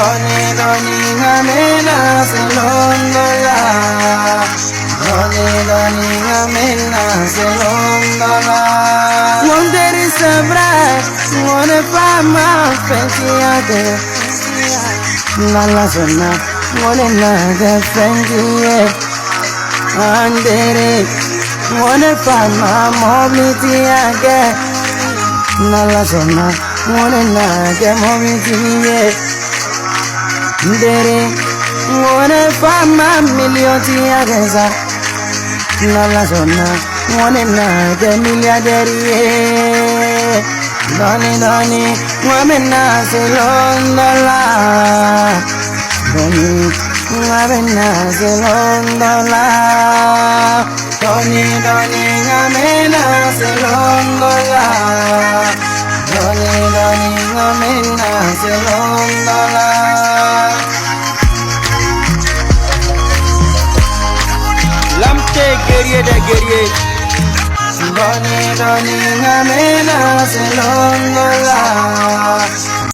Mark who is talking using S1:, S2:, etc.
S1: Doni ngamena selondola. Doni ngamena selondola. Wonder is a bright, wanna find my fancy again. Nala sonna, wanna naga fancy andere, wanna find my mobility again. Nala sonna, wanna naga mobility Dere, wanna find my million tiageza. Nala zona, wanna naga milliardaire. Doni, wamena selondola. Doni, wamena selondola. Doni, wamena selondola. Doni, wamena selondola. Guerrier. Doni ngamena selondola.